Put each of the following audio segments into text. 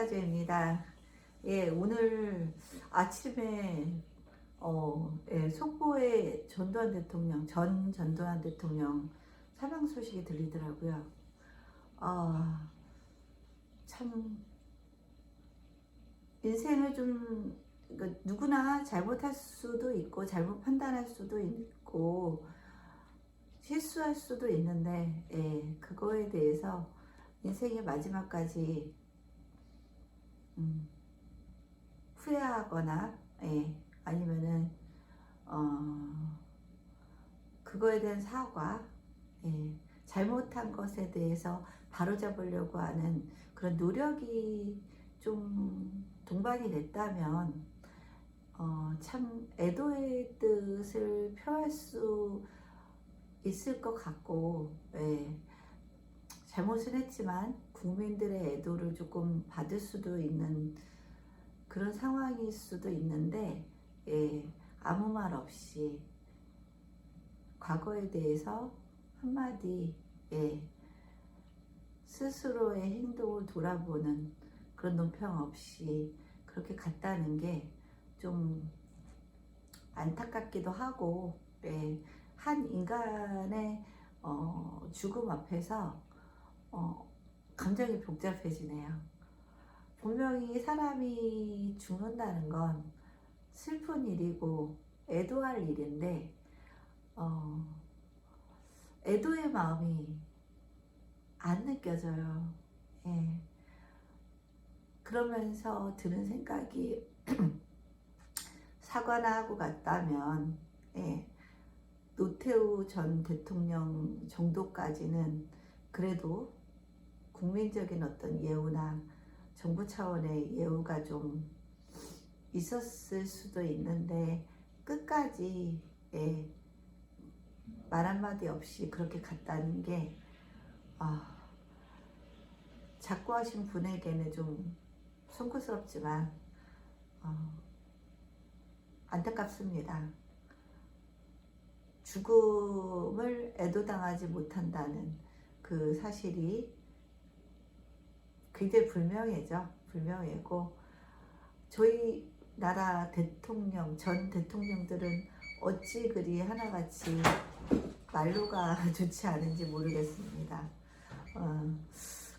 사주입니다. 예, 오늘 아침에 속보에 전 전두환 대통령 사망 소식이 들리더라고요. 참 인생을 좀 누구나 잘못할 수도 있고 잘못 판단할 수도 있고 실수할 수도 있는데, 그거에 대해서 인생의 마지막까지 후회하거나, 아니면은 그거에 대한 사과, 잘못한 것에 대해서 바로잡으려고 하는 그런 노력이 좀 동반이 됐다면, 참 애도의 뜻을 표할 수 있을 것 같고, 잘못은 했지만 국민들의 애도를 조금 받을 수도 있는 그런 상황일 수도 있는데, 아무 말 없이 과거에 대해서 한마디, 스스로의 행동을 돌아보는 그런 논평 없이 그렇게 갔다는 게 좀 안타깝기도 하고, 한 인간의 죽음 앞에서 감정이 복잡해지네요. 분명히 사람이 죽는다는 건 슬픈 일이고 애도할 일인데, 애도의 마음이 안 느껴져요. 그러면서 드는 생각이 사과나 하고 갔다면, 노태우 전 대통령 정도까지는 그래도 국민적인 어떤 예우나 정부 차원의 예우가 좀 있었을 수도 있는데, 끝까지 말 한마디 없이 그렇게 갔다는 게 작고하신 분에게는 좀 송구스럽지만 안타깝습니다. 죽음을 애도당하지 못한다는 그 사실이 굉장히 불명예고, 저희 나라 전 대통령들은 어찌 그리 하나같이 말로가 좋지 않은지 모르겠습니다.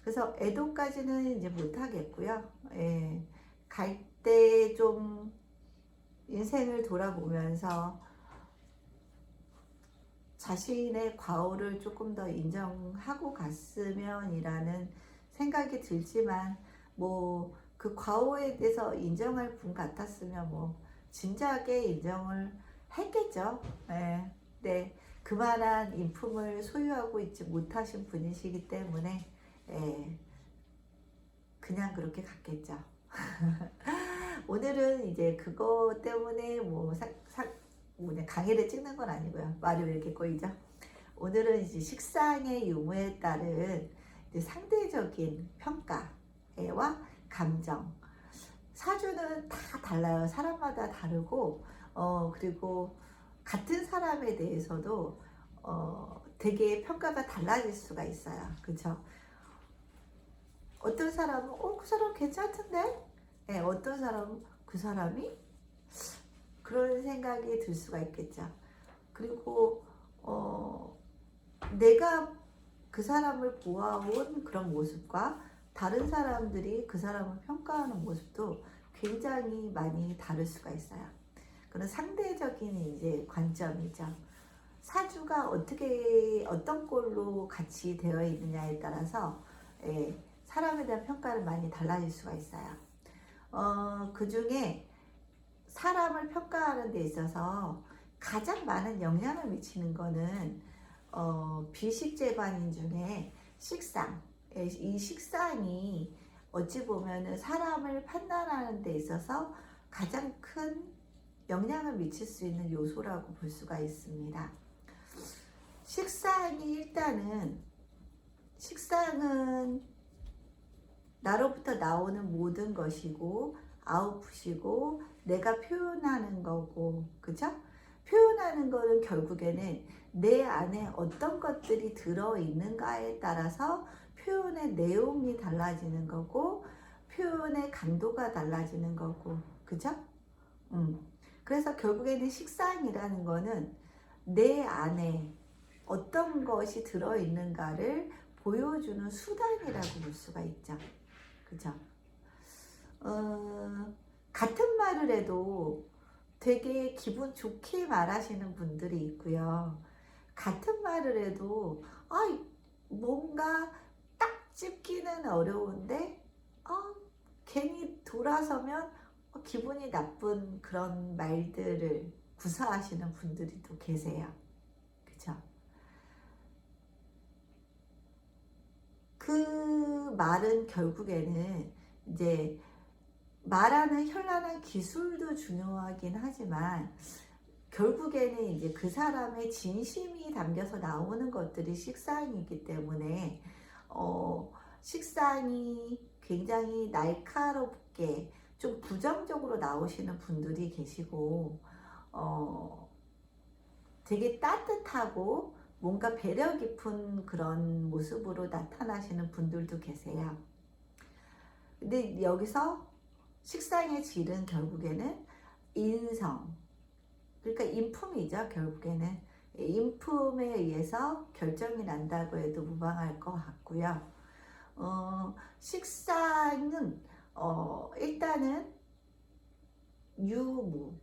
그래서 애도까지는 이제 못하겠고요. 갈 때 좀 인생을 돌아보면서 자신의 과오를 조금 더 인정하고 갔으면 이라는 생각이 들지만, 뭐 그 과오에 대해서 인정할 분 같았으면 뭐 진작에 인정을 했겠죠. 네, 그만한 인품을 소유하고 있지 못하신 분이시기 때문에 그냥 그렇게 갔겠죠. 오늘은 이제 그거 때문에 강의를 찍는 건 아니고요. 말이 왜 이렇게 꼬이죠? 오늘은 이제 식상의 유무에 따른 상대적인 평가와 감정. 사주는 다 달라요. 사람마다 다르고, 그리고 같은 사람에 대해서도 되게 평가가 달라질 수가 있어요. 그렇죠? 어떤 사람은 그 사람 괜찮던데? 어떤 사람은 그 사람이 그런 생각이 들 수가 있겠죠. 그리고 내가 그 사람을 보아온 그런 모습과 다른 사람들이 그 사람을 평가하는 모습도 굉장히 많이 다를 수가 있어요. 그런 상대적인 이제 관점이죠. 사주가 어떤 꼴로 같이 되어 있느냐에 따라서 사람에 대한 평가를 많이 달라질 수가 있어요. 그 중에 사람을 평가하는 데 있어서 가장 많은 영향을 미치는 거는 비식재관인 중에 식상. 이 식상이 어찌 보면은 사람을 판단하는 데 있어서 가장 큰 영향을 미칠 수 있는 요소라고 볼 수가 있습니다. 식상은 나로부터 나오는 모든 것이고 아웃풋이고 내가 표현하는 거고, 그죠? 표현하는 거는 결국에는 내 안에 어떤 것들이 들어있는가에 따라서 표현의 내용이 달라지는 거고, 표현의 강도가 달라지는 거고, 그죠? 그래서 결국에는 식상이라는 거는 내 안에 어떤 것이 들어있는가를 보여주는 수단이라고 볼 수가 있죠. 그죠? 같은 말을 해도 되게 기분 좋게 말하시는 분들이 있고요. 같은 말을 해도 뭔가 딱 찝기는 어려운데 괜히 돌아서면 기분이 나쁜 그런 말들을 구사하시는 분들이 또 계세요. 그쵸? 그 말은 결국에는 이제 말하는 현란한 기술도 중요하긴 하지만 결국에는 이제 그 사람의 진심이 담겨서 나오는 것들이 식상이기 때문에 식상이 굉장히 날카롭게 좀 부정적으로 나오시는 분들이 계시고 되게 따뜻하고 뭔가 배려 깊은 그런 모습으로 나타나시는 분들도 계세요. 근데 여기서 식상의 질은 결국에는 인성, 그러니까 인품이죠. 결국에는 인품에 의해서 결정이 난다고 해도 무방할 것 같고요. 식상은 일단은 유무,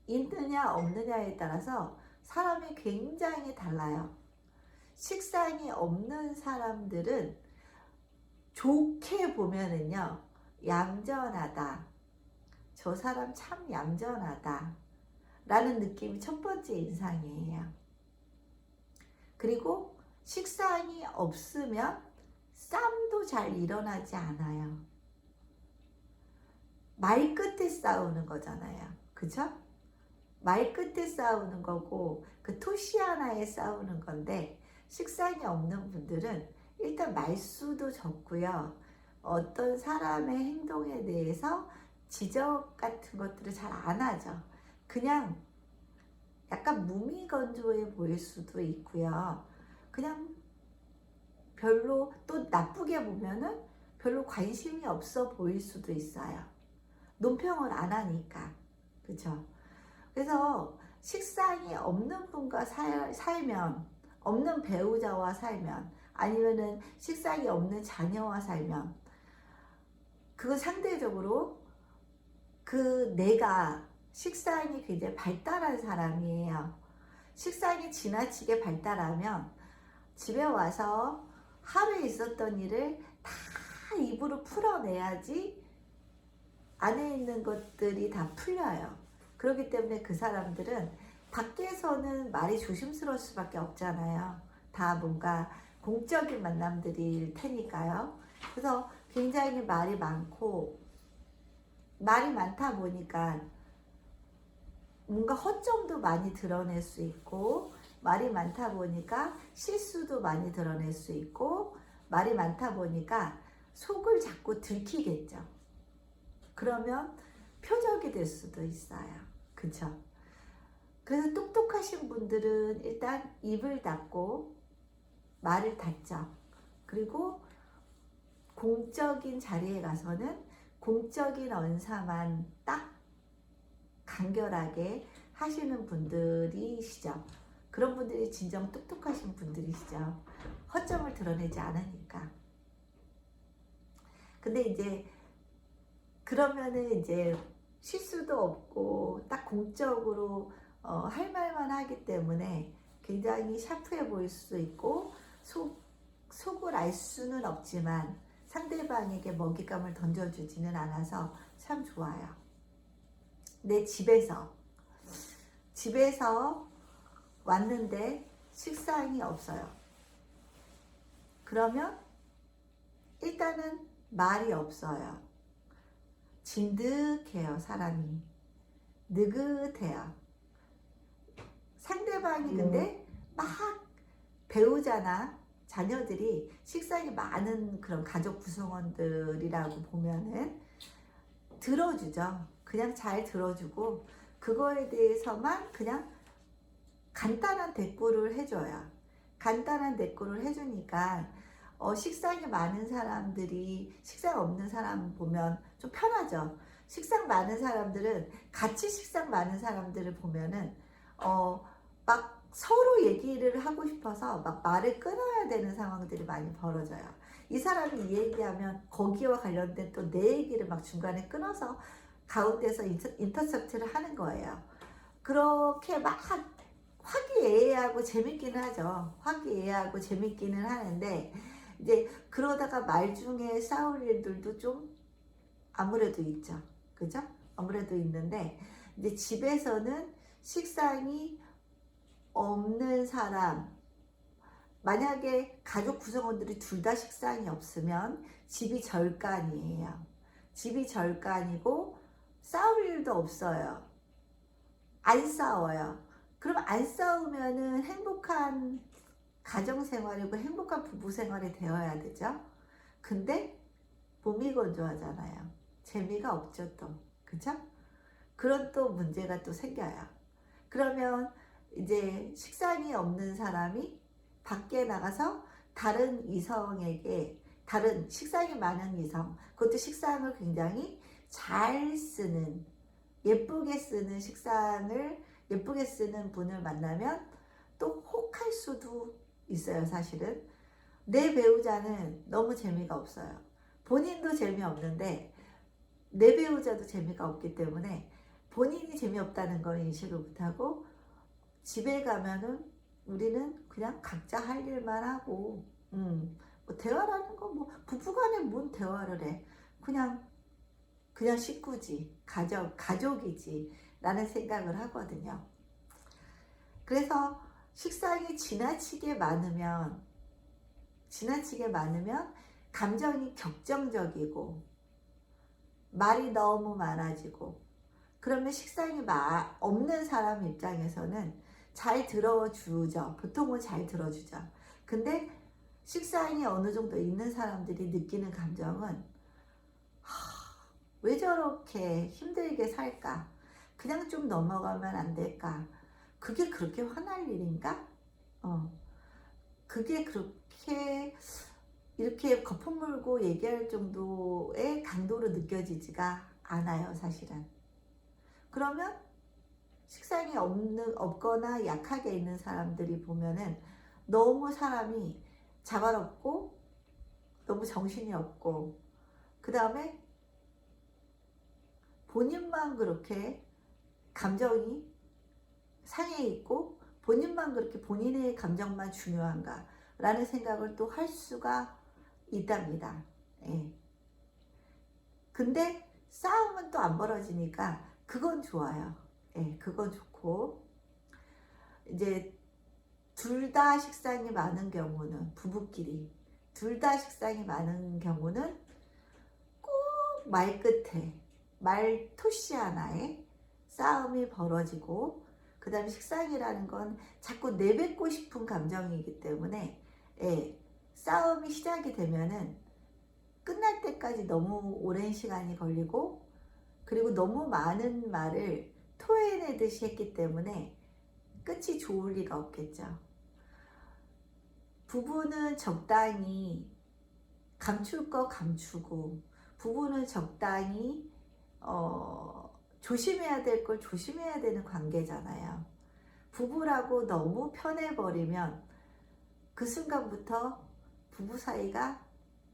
있느냐 없느냐에 따라서 사람이 굉장히 달라요. 식상이 없는 사람들은 좋게 보면은요, 얌전하다, 저 사람 참 얌전하다 라는 느낌이 첫 번째 인상이에요. 그리고 식상이 없으면 싸움도 잘 일어나지 않아요. 말 끝에 싸우는 거잖아요. 그죠? 말 끝에 싸우는 거고 그 토시 하나에 싸우는 건데, 식상이 없는 분들은 일단 말수도 적고요. 어떤 사람의 행동에 대해서 지적 같은 것들을 잘 안 하죠. 그냥 약간 무미건조해 보일 수도 있고요. 그냥 별로, 또 나쁘게 보면은 별로 관심이 없어 보일 수도 있어요. 논평을 안 하니까. 그죠? 그래서 식상이 없는 분과 살면, 없는 배우자와 살면, 아니면은 식상이 없는 자녀와 살면, 그거 상대적으로 내가 식상이 굉장히 발달한 사람이에요. 식상이 지나치게 발달하면 집에 와서 하루에 있었던 일을 다 입으로 풀어내야지 안에 있는 것들이 다 풀려요. 그렇기 때문에 그 사람들은 밖에서는 말이 조심스러울 수밖에 없잖아요. 다 뭔가 공적인 만남들일 테니까요. 그래서 굉장히 말이 많고, 말이 많다 보니까 뭔가 허점도 많이 드러낼 수 있고, 말이 많다 보니까 실수도 많이 드러낼 수 있고, 말이 많다 보니까 속을 자꾸 들키겠죠. 그러면 표적이 될 수도 있어요. 그쵸? 그래서 똑똑하신 분들은 일단 입을 닫고 말을 닫죠. 그리고 공적인 자리에 가서는 공적인 언사만 딱 간결하게 하시는 분들이시죠. 그런 분들이 진정 똑똑하신 분들이시죠. 허점을 드러내지 않으니까. 근데 이제 그러면은 이제 실수도 없고 딱 공적으로 할 말만 하기 때문에 굉장히 샤프해 보일 수도 있고, 속을 알 수는 없지만 상대방에게 먹잇감을 던져주지는 않아서 참 좋아요. 내 집에서 왔는데 식상이 없어요. 그러면 일단은 말이 없어요. 진득해요. 사람이 느긋해요. 상대방이 근데 막 배우자나 자녀들이 식상이 많은 그런 가족 구성원들이라고 보면은 들어주죠. 그냥 잘 들어주고 그거에 대해서만 그냥 간단한 대꾸를 해줘요. 간단한 대꾸를 해주니까 식상이 많은 사람들이 식상 없는 사람 보면 좀 편하죠. 식상 많은 사람들은 같이 식상 많은 사람들을 보면은 막 서로 얘기를 하고 싶어서 막 말을 끊어야 되는 상황들이 많이 벌어져요. 이 사람이 이 얘기하면 거기와 관련된 또 내 얘기를 막 중간에 끊어서 가운데서 인터셉트를 하는 거예요. 그렇게 막 화기애애하고 재밌기는 하죠. 화기애애하고 재밌기는 하는데 이제 그러다가 말 중에 싸울 일들도 좀 아무래도 있죠. 그죠? 아무래도 있는데 이제 집에서는 식상이 없는 사람, 만약에 가족 구성원들이 둘 다 식상이 없으면 집이 절간이에요. 집이 절간이고 싸울 일도 없어요. 안 싸워요. 그럼 안 싸우면은 행복한 가정생활이고 행복한 부부생활이 되어야 되죠. 근데 몸이 건조하잖아요. 재미가 없죠 또. 그죠? 그런 또 문제가 또 생겨요. 그러면 이제 식상이 없는 사람이 밖에 나가서 다른 이성에게, 다른 식상이 많은 이성, 그것도 식상을 굉장히 잘 쓰는, 예쁘게 쓰는 식상을 예쁘게 쓰는 분을 만나면 또 혹할 수도 있어요. 사실은 내 배우자는 너무 재미가 없어요. 본인도 재미없는데 내 배우자도 재미가 없기 때문에 본인이 재미없다는 걸 인식을 못하고 집에 가면은 우리는 그냥 각자 할 일만 하고 뭐 대화라는 거 뭐 부부간에 뭔 대화를 해. 그냥 식구지, 가족이지 라는 생각을 하거든요. 그래서 식상이 지나치게 많으면 감정이 격정적이고 말이 너무 많아지고, 그러면 식상이 없는 사람 입장에서는 잘 들어주죠. 보통은 잘 들어주죠. 근데 식상이 어느 정도 있는 사람들이 느끼는 감정은 왜 저렇게 힘들게 살까? 그냥 좀 넘어가면 안 될까? 그게 그렇게 화날 일인가? 그게 그렇게 이렇게 거품 물고 얘기할 정도의 강도로 느껴지지가 않아요, 사실은. 그러면 식상이 없거나 약하게 있는 사람들이 보면은 너무 사람이 자발없고 너무 정신이 없고, 그 다음에 본인만 그렇게 감정이 상해 있고 본인만 그렇게 본인의 감정만 중요한가 라는 생각을 또 할 수가 있답니다. 예. 근데 싸움은 또 안 벌어지니까 그건 좋아요. 예, 그건 좋고, 이제 둘 다 식상이 많은 경우는, 부부끼리 둘 다 식상이 많은 경우는 꼭 말끝에, 말토시 하나에 싸움이 벌어지고, 그 다음에 식상이라는 건 자꾸 내뱉고 싶은 감정이기 때문에 싸움이 시작이 되면은 끝날 때까지 너무 오랜 시간이 걸리고, 그리고 너무 많은 말을 토해내듯이 했기 때문에 끝이 좋을 리가 없겠죠. 부부는 적당히 감출 거 감추고, 부부는 적당히 조심해야 될 걸 조심해야 되는 관계잖아요. 부부라고 너무 편해버리면 그 순간부터 부부 사이가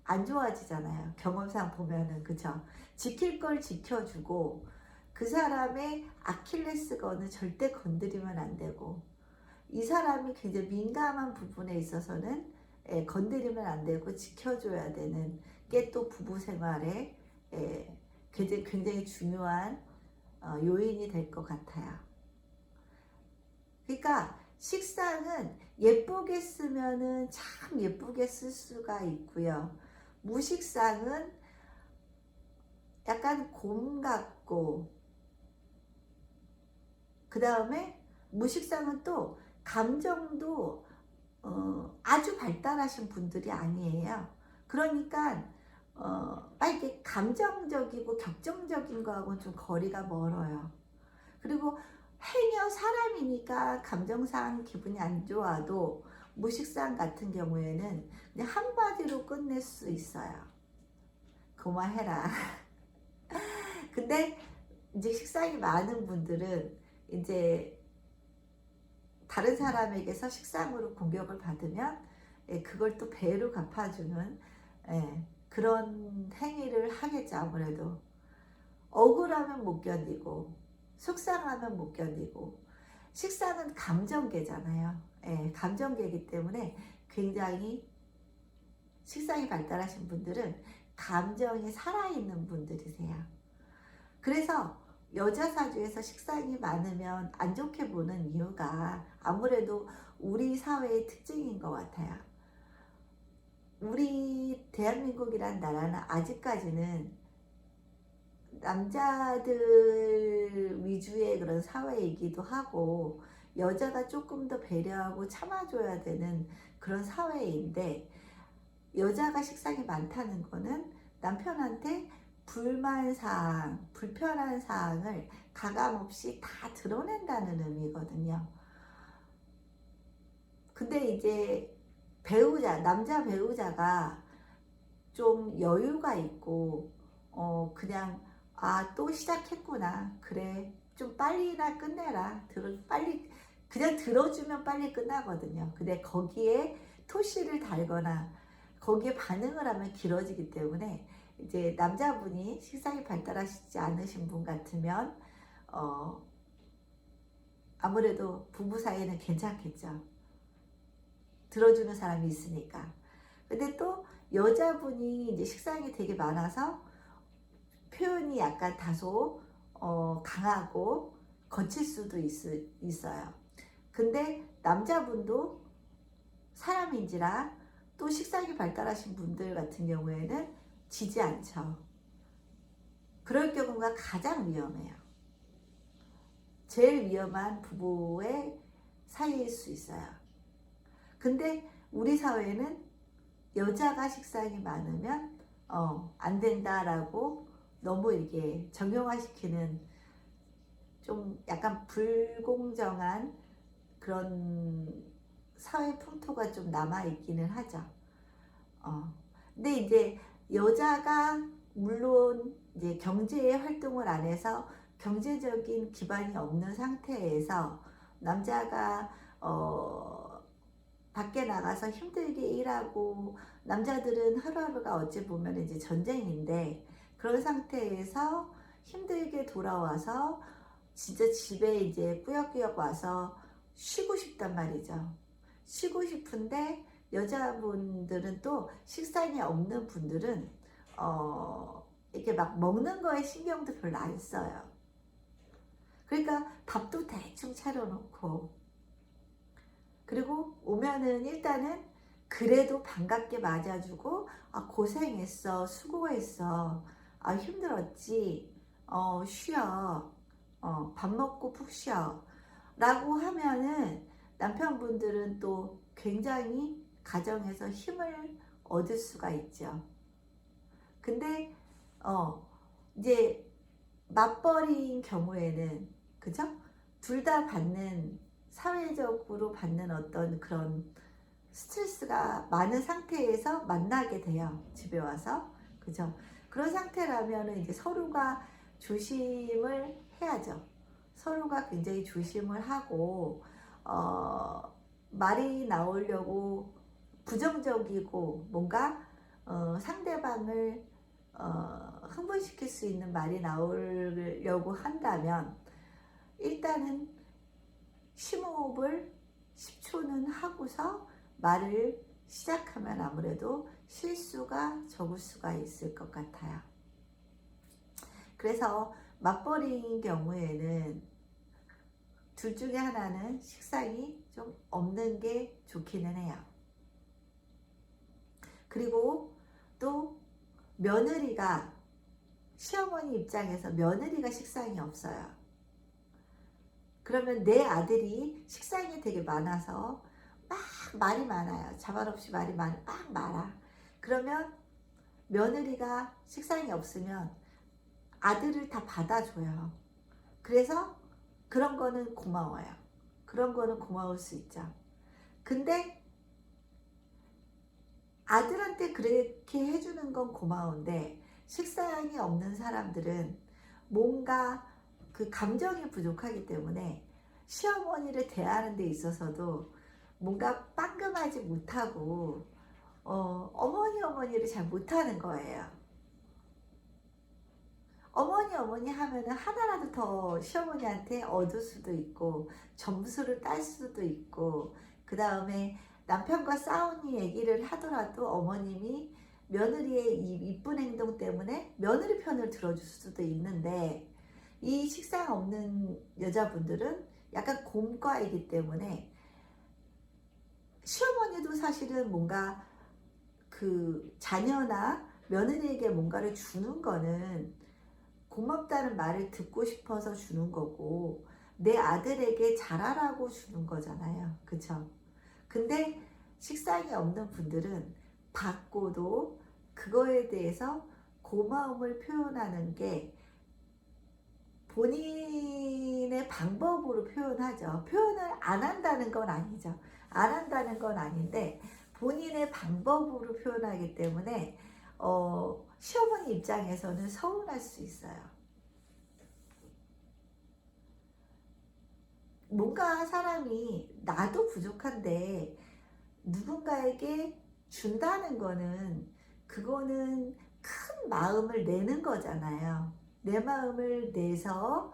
안 좋아지잖아요. 경험상 보면은. 그죠? 지킬 걸 지켜주고 그 사람의 아킬레스건은 절대 건드리면 안 되고, 이 사람이 굉장히 민감한 부분에 있어서는 건드리면 안 되고 지켜줘야 되는 게 또 부부 생활에 굉장히 중요한 요인이 될 것 같아요. 그러니까 식상은 예쁘게 쓰면은 참 예쁘게 쓸 수가 있고요. 무식상은 약간 곰 같고, 그 다음에 무식상은 또 감정도 아주 발달하신 분들이 아니에요. 그러니까 이렇게 감정적이고 격정적인 거하고는 좀 거리가 멀어요. 그리고 행여 사람이니까 감정상 기분이 안 좋아도 무식상 같은 경우에는 그냥 한마디로 끝낼 수 있어요. 그만해라. 근데 이제 식상이 많은 분들은 이제 다른 사람에게서 식상으로 공격을 받으면 그걸 또 배로 갚아주는 그런 행위를 하겠죠. 아무래도 억울하면 못 견디고 속상하면 못 견디고, 식상은 감정계잖아요. 감정계이기 때문에 굉장히 식상이 발달하신 분들은 감정이 살아있는 분들이세요. 그래서 여자 사주에서 식상이 많으면 안 좋게 보는 이유가 아무래도 우리 사회의 특징인 것 같아요. 우리 대한민국이란 나라는 아직까지는 남자들 위주의 그런 사회이기도 하고, 여자가 조금 더 배려하고 참아줘야 되는 그런 사회인데, 여자가 식상이 많다는 거는 남편한테 불만사항, 불편한 사항을 가감없이 다 드러낸다는 의미거든요. 근데 이제 남자 배우자가 좀 여유가 있고, 그냥, 또 시작했구나. 그래. 좀 빨리나 끝내라. 빨리, 그냥 들어주면 빨리 끝나거든요. 근데 거기에 토시를 달거나, 거기에 반응을 하면 길어지기 때문에, 이제 남자분이 식상이 발달하시지 않으신 분 같으면, 아무래도 부부 사이에는 괜찮겠죠. 들어주는 사람이 있으니까. 근데 또 여자분이 이제 식상이 되게 많아서 표현이 약간 다소 강하고 거칠 수도 있어요. 근데 남자분도 사람인지라 또 식상이 발달하신 분들 같은 경우에는 지지 않죠. 그럴 경우가 가장 위험해요. 제일 위험한 부부의 사이일 수 있어요. 근데 우리 사회는 여자가 식상이 많으면 안 된다라고 너무 이게 정형화시키는, 좀 약간 불공정한 그런 사회 풍토가 좀 남아있기는 하죠. 근데 이제 여자가 물론 이제 경제 활동을 안 해서 경제적인 기반이 없는 상태에서 남자가 밖에 나가서 힘들게 일하고, 남자들은 하루하루가 어찌 보면 이제 전쟁인데, 그런 상태에서 힘들게 돌아와서 진짜 집에 이제 꾸역꾸역 와서 쉬고 싶단 말이죠. 쉬고 싶은데 여자분들은 또 식상이 없는 분들은 이렇게 막 먹는 거에 신경도 별로 안 써요. 그러니까 밥도 대충 차려놓고, 그리고 오면은 일단은 그래도 반갑게 맞아주고, 고생했어, 수고했어, 힘들었지, 쉬어, 밥 먹고 푹 쉬어 라고 하면은 남편분들은 또 굉장히 가정에서 힘을 얻을 수가 있죠. 근데 이제 맞벌이인 경우에는, 그죠? 둘 다 사회적으로 받는 어떤 그런 스트레스가 많은 상태에서 만나게 돼요. 집에 와서. 그죠? 그런 상태라면 이제 서로가 조심을 해야죠. 서로가 굉장히 조심을 하고, 말이 나오려고 부정적이고 뭔가 상대방을 흥분시킬 수 있는 말이 나오려고 한다면, 일단은 심호흡을 10초는 하고서 말을 시작하면 아무래도 실수가 적을 수가 있을 것 같아요. 그래서 맞벌이인 경우에는 둘 중에 하나는 식상이 좀 없는 게 좋기는 해요. 그리고 또 며느리가, 시어머니 입장에서 며느리가 식상이 없어요. 그러면 내 아들이 식상이 되게 많아서 막 말이 많아요. 자말 없이 말이 막 많아. 그러면 며느리가 식상이 없으면 아들을 다 받아줘요. 그래서 그런 거는 고마워요. 그런 거는 고마울 수 있죠. 근데 아들한테 그렇게 해주는 건 고마운데 식상이 없는 사람들은 뭔가 그 감정이 부족하기 때문에 시어머니를 대하는 데 있어서도 뭔가 빵금하지 못하고 어머니를 잘 못하는 거예요. 어머니 하면은 하나라도 더 시어머니한테 얻을 수도 있고 점수를 딸 수도 있고, 그 다음에 남편과 싸우니 얘기를 하더라도 어머님이 며느리의 이 이쁜 행동 때문에 며느리 편을 들어줄 수도 있는데, 이 식상 없는 여자분들은 약간 곰과이기 때문에 시어머니도 사실은 뭔가 그 자녀나 며느리에게 뭔가를 주는 거는 고맙다는 말을 듣고 싶어서 주는 거고, 내 아들에게 잘하라고 주는 거잖아요. 그쵸? 근데 식상이 없는 분들은 받고도 그거에 대해서 고마움을 표현하는 게 본인의 방법으로 표현하죠. 표현을 안 한다는 건 아니죠. 안 한다는 건 아닌데 본인의 방법으로 표현하기 때문에 시어머니 입장에서는 서운할 수 있어요. 뭔가 사람이 나도 부족한데 누군가에게 준다는 거는, 그거는 큰 마음을 내는 거잖아요. 내 마음을 내서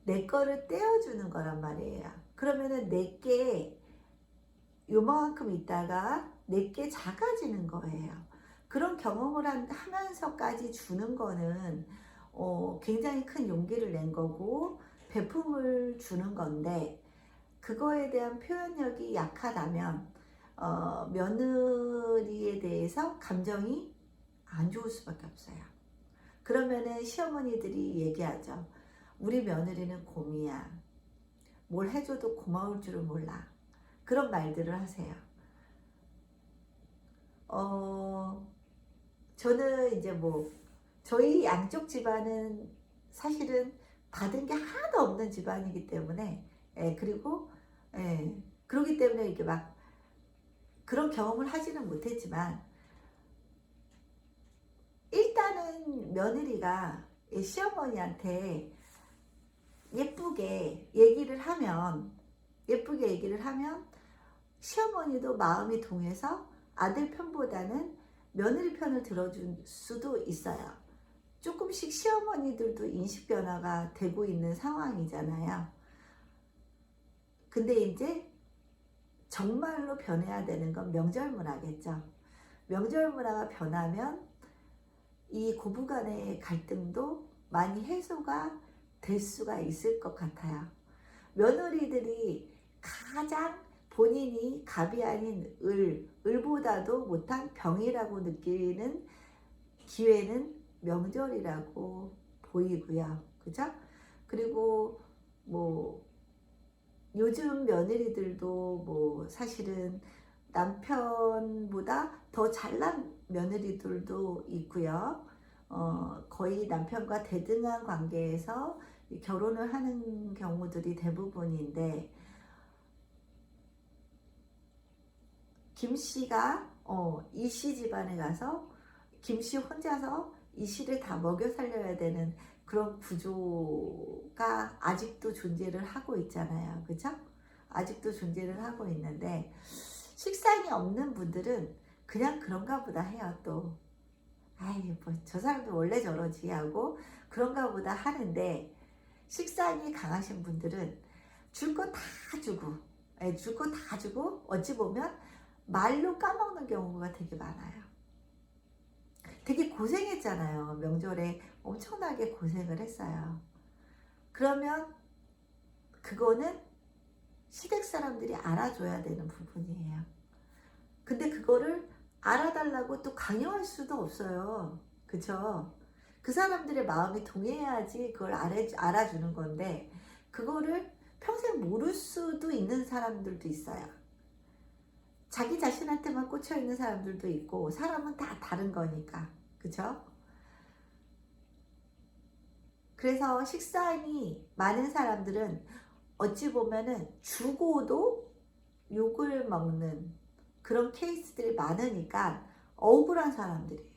내 거를 떼어주는 거란 말이에요. 그러면은 내게 요만큼 있다가 내게 작아지는 거예요. 그런 경험을 하면서까지 주는 거는 굉장히 큰 용기를 낸 거고 베품을 주는 건데, 그거에 대한 표현력이 약하다면 며느리에 대해서 감정이 안 좋을 수밖에 없어요. 그러면은 시어머니들이 얘기하죠. 우리 며느리는 곰이야. 뭘 해줘도 고마울 줄은 몰라. 그런 말들을 하세요. 저는 이제 뭐 저희 양쪽 집안은 사실은 받은 게 하나도 없는 집안이기 때문에, 그리고 그러기 때문에 이렇게 막 그런 경험을 하지는 못했지만, 일단은 며느리가 시어머니한테 예쁘게 얘기를 하면 시어머니도 마음이 동해서 아들 편보다는 며느리 편을 들어줄 수도 있어요. 조금씩 시어머니들도 인식 변화가 되고 있는 상황이잖아요. 근데 이제 정말로 변해야 되는 건 명절 문화겠죠. 명절 문화가 변하면 이 고부간의 갈등도 많이 해소가 될 수가 있을 것 같아요. 며느리들이 가장 본인이 갑이 아닌 을보다도 못한 병이라고 느끼는 기회는 명절이라고 보이고요. 그죠? 그리고 뭐 요즘 며느리들도 뭐 사실은 남편보다 더 잘난 며느리들도 있고요. 거의 남편과 대등한 관계에서 결혼을 하는 경우들이 대부분인데, 김씨가 이씨 집안에 가서 김씨 혼자서 이씨를 다 먹여 살려야 되는 그런 구조가 아직도 존재를 하고 있잖아요. 그죠? 아직도 존재를 하고 있는데, 식상이 없는 분들은 그냥 그런가 보다 해요. 또 아이 뭐 저 사람도 원래 저러지 하고 그런가 보다 하는데, 식상이 강하신 분들은 줄 거 다 주고, 줄 거 다 주고 어찌 보면 말로 까먹는 경우가 되게 많아요. 되게 고생했잖아요. 명절에 엄청나게 고생을 했어요. 그러면 그거는 시댁 사람들이 알아줘야 되는 부분이에요. 근데 그거를 알아달라고 또 강요할 수도 없어요. 그쵸? 그 사람들의 마음이 동해야지 그걸 알아주는 건데, 그거를 평생 모를 수도 있는 사람들도 있어요. 자기 자신한테만 꽂혀 있는 사람들도 있고, 사람은 다 다른 거니까. 그쵸? 그래서 식상이 많은 사람들은 어찌 보면은 주고도 욕을 먹는 그런 케이스들이 많으니까 억울한 사람들이에요.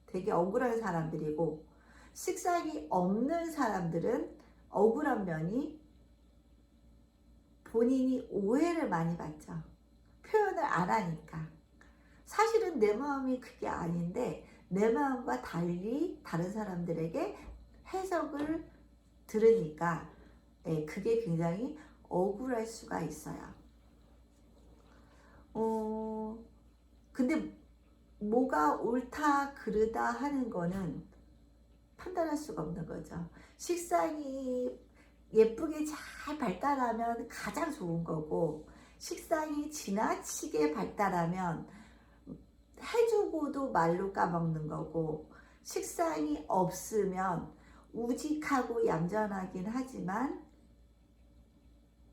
되게 억울한 사람들이고, 식상이 없는 사람들은 억울한 면이 본인이 오해를 많이 받죠. 표현을 안 하니까. 사실은 내 마음이 그게 아닌데 내 마음과 달리 다른 사람들에게 해석을 들으니까 그게 굉장히 억울할 수가 있어요. 근데 뭐가 옳다 그르다 하는 거는 판단할 수가 없는 거죠. 식상이 예쁘게 잘 발달하면 가장 좋은 거고, 식상이 지나치게 발달하면 해주고도 말로 까먹는 거고, 식상이 없으면 우직하고 얌전하긴 하지만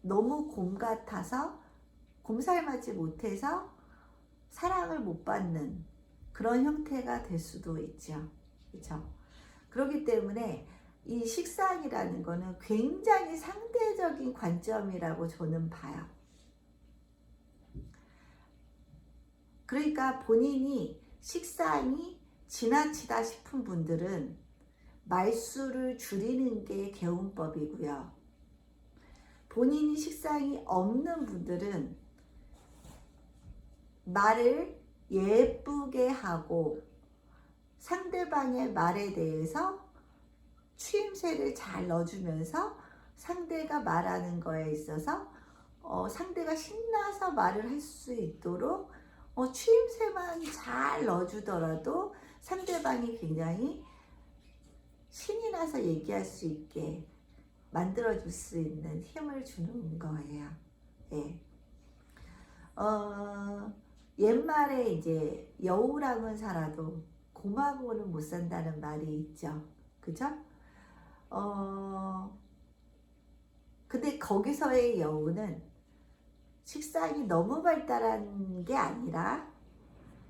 너무 곰 같아서 곰살맞지 못해서 사랑을 못 받는 그런 형태가 될 수도 있죠. 그렇죠? 그렇기 때문에 이 식상이라는 거는 굉장히 상대적인 관점이라고 저는 봐요. 그러니까 본인이 식상이 지나치다 싶은 분들은 말수를 줄이는 게 개운법이고요. 본인이 식상이 없는 분들은 말을 예쁘게 하고 상대방의 말에 대해서 추임새를 잘 넣어주면서 상대가 말하는 거에 있어서 상대가 신나서 말을 할 수 있도록 추임새만 잘 넣어주더라도 상대방이 굉장히 신이 나서 얘기할 수 있게 만들어줄 수 있는 힘을 주는 거예요. 예. 옛말에 이제 여우랑은 살아도 곰하고는 못 산다는 말이 있죠. 그죠? 근데 거기서의 여우는 식상이 너무 발달한 게 아니라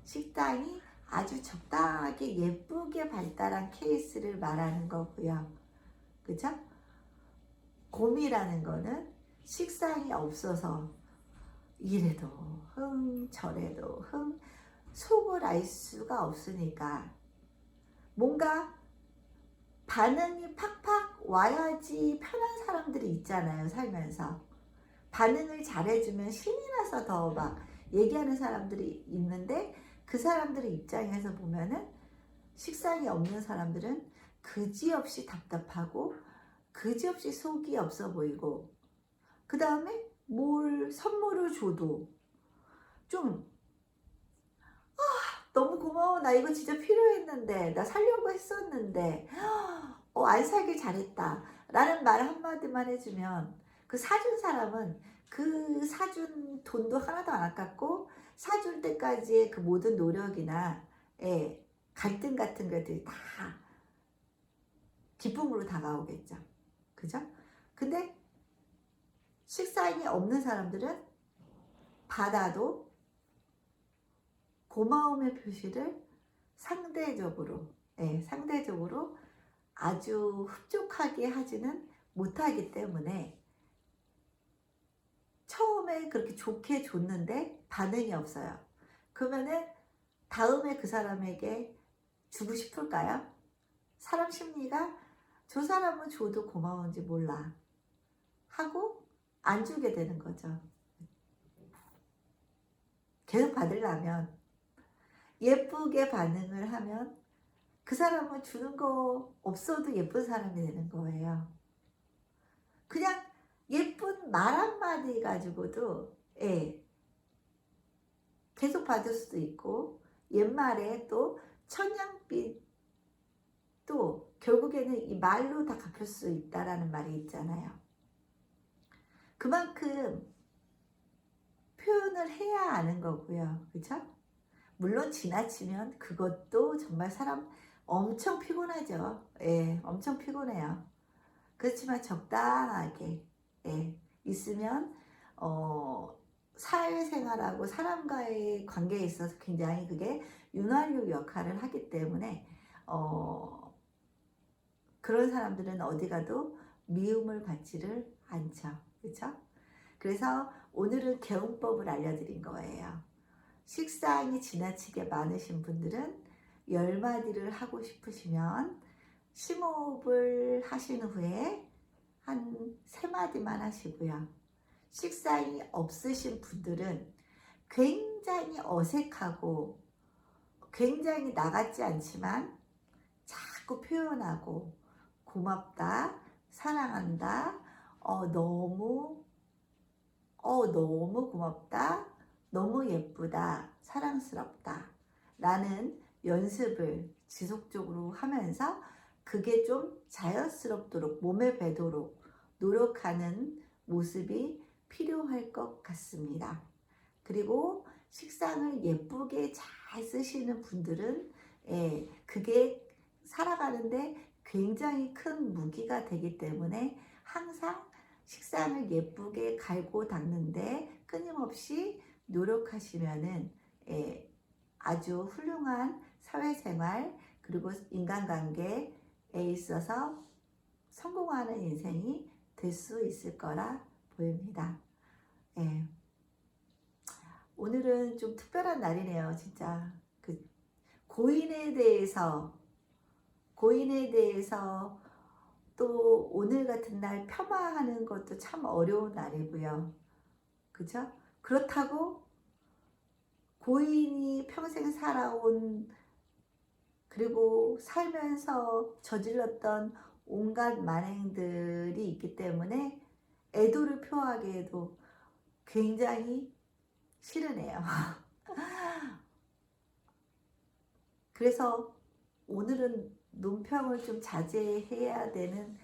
식상이 아주 적당하게 예쁘게 발달한 케이스를 말하는 거고요. 그죠? 곰이라는 거는 식상이 없어서 이래도 흥 저래도 흥 속을 알 수가 없으니까 뭔가 반응이 팍팍 와야지 편한 사람들이 있잖아요. 살면서 반응을 잘해주면 신이 나서 더 막 얘기하는 사람들이 있는데, 그 사람들의 입장에서 보면은 식상이 없는 사람들은 그지없이 답답하고 그지없이 속이 없어 보이고, 그 다음에 뭘 선물을 줘도 좀 너무 고마워, 나 이거 진짜 필요했는데, 나 살려고 했었는데 안 사길 잘했다 라는 말 한마디만 해주면 그 사준 사람은 그 사준 돈도 하나도 안 아깝고 사줄 때까지의 그 모든 노력이나 갈등 같은 것들이 다 기쁨으로 다가오겠죠. 그죠? 근데 식상이 없는 사람들은 받아도 고마움의 표시를 상대적으로 아주 흡족하게 하지는 못하기 때문에 처음에 그렇게 좋게 줬는데 반응이 없어요. 그러면은 다음에 그 사람에게 주고 싶을까요? 사람 심리가 저 사람은 줘도 고마운지 몰라 하고 안 주게 되는 거죠. 계속 받으려면 예쁘게 반응을 하면 그 사람은 주는 거 없어도 예쁜 사람이 되는 거예요. 그냥 예쁜 말 한마디 가지고도 계속 받을 수도 있고, 옛말에 또 천냥빚도 결국에는 이 말로 다 갚을 수 있다라는 말이 있잖아요. 그만큼 표현을 해야 아는 거고요. 그렇죠? 물론 지나치면 그것도 정말 사람 엄청 피곤하죠. 엄청 피곤해요. 그렇지만 적당하게 있으면 사회생활하고 사람과의 관계에 있어서 굉장히 그게 윤활유 역할을 하기 때문에 그런 사람들은 어디 가도 미움을 받지를 않죠. 그렇죠? 그래서 오늘은 개운법을 알려드린 거예요. 식상이 지나치게 많으신 분들은 10마디를 하고 싶으시면 심호흡을 하신 후에 한 3마디만 하시고요. 식상이 없으신 분들은 굉장히 어색하고 굉장히 나같지 않지만 자꾸 표현하고 고맙다, 사랑한다, 너무 너무 고맙다, 너무 예쁘다, 사랑스럽다 라는 연습을 지속적으로 하면서 그게 좀 자연스럽도록 몸에 배도록 노력하는 모습이 필요할 것 같습니다. 그리고 식상을 예쁘게 잘 쓰시는 분들은 그게 살아가는데 굉장히 큰 무기가 되기 때문에 항상 식상을 예쁘게 갈고 닦는데 끊임없이 노력하시면은 아주 훌륭한 사회생활 그리고 인간관계에 있어서 성공하는 인생이 될 수 있을 거라 보입니다. 오늘은 좀 특별한 날이네요. 진짜 그 고인에 대해서 또 오늘 같은 날 폄하하는 것도 참 어려운 날이고요. 그죠? 그렇다고 고인이 평생 살아온 그리고 살면서 저질렀던 온갖 만행들이 있기 때문에 애도를 표하기에도 굉장히 싫으네요. 그래서 오늘은 논평을 좀 자제해야 되는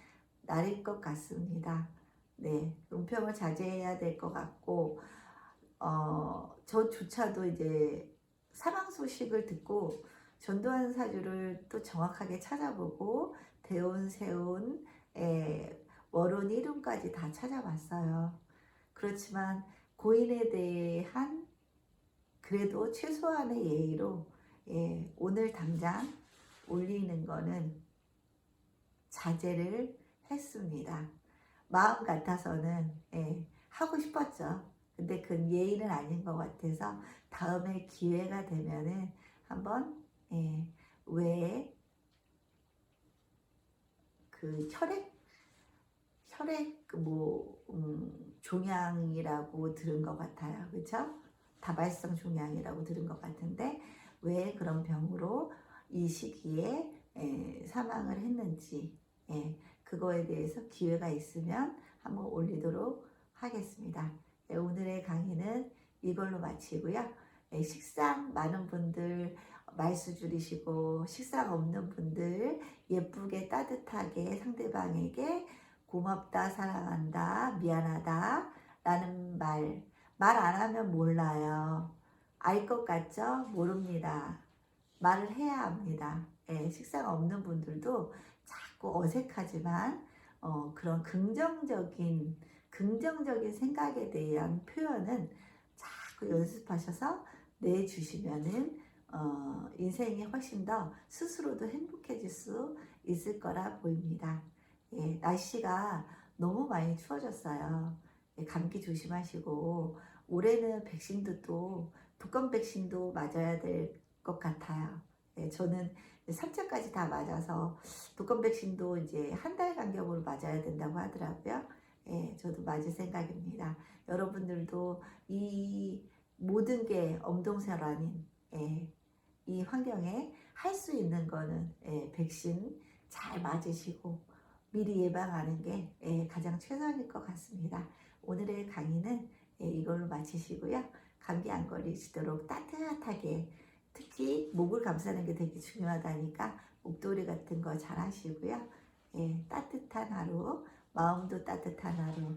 날일 것 같습니다. 네, 논평을 자제해야 될 것 같고, 저조차도 이제 사망 소식을 듣고 전두환 사주를 또 정확하게 찾아보고 대운, 세운, 월운, 일운까지 다 찾아봤어요. 그렇지만 고인에 대한 그래도 최소한의 예의로 오늘 당장 올리는 거는 자제를 했습니다. 마음 같아서는 하고 싶었죠. 근데 그건 예의는 아닌 것 같아서 다음에 기회가 되면은 한번 왜 그 혈액 종양이라고 들은 것 같아요. 그렇죠? 다발성 종양이라고 들은 것 같은데 왜 그런 병으로 이 시기에 사망을 했는지 그거에 대해서 기회가 있으면 한번 올리도록 하겠습니다. 오늘의 강의는 이걸로 마치고요. 식상 많은 분들 말수 줄이시고 식상 없는 분들 예쁘게 따뜻하게 상대방에게 고맙다, 사랑한다, 미안하다 라는 말 안 하면 몰라요. 알 것 같죠? 모릅니다. 말을 해야 합니다. 식상 없는 분들도 자꾸 어색하지만 그런 긍정적인 생각에 대한 표현은 자꾸 연습하셔서 내주시면은 인생이 훨씬 더 스스로도 행복해질 수 있을 거라 보입니다. 날씨가 너무 많이 추워졌어요. 감기 조심하시고 올해는 백신도 또 독감 백신도 맞아야 될 것 같아요. 저는 3차까지 다 맞아서 독감 백신도 이제 한 달 간격으로 맞아야 된다고 하더라고요. 저도 맞을 생각입니다. 여러분들도 이 모든 게 엄동설 아닌 이 환경에 할 수 있는 거는 백신 잘 맞으시고 미리 예방하는 게 가장 최선일 것 같습니다. 오늘의 강의는 이걸로 마치시고요. 감기 안 걸리시도록 따뜻하게 특히 목을 감싸는 게 되게 중요하다니까 목도리 같은 거 잘 하시고요. 따뜻한 하루, 마음도 따뜻한 하루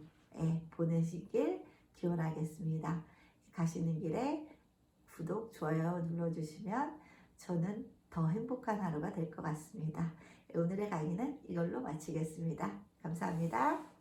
보내시길 기원하겠습니다. 가시는 길에 구독, 좋아요 눌러주시면 저는 더 행복한 하루가 될 것 같습니다. 오늘의 강의는 이걸로 마치겠습니다. 감사합니다.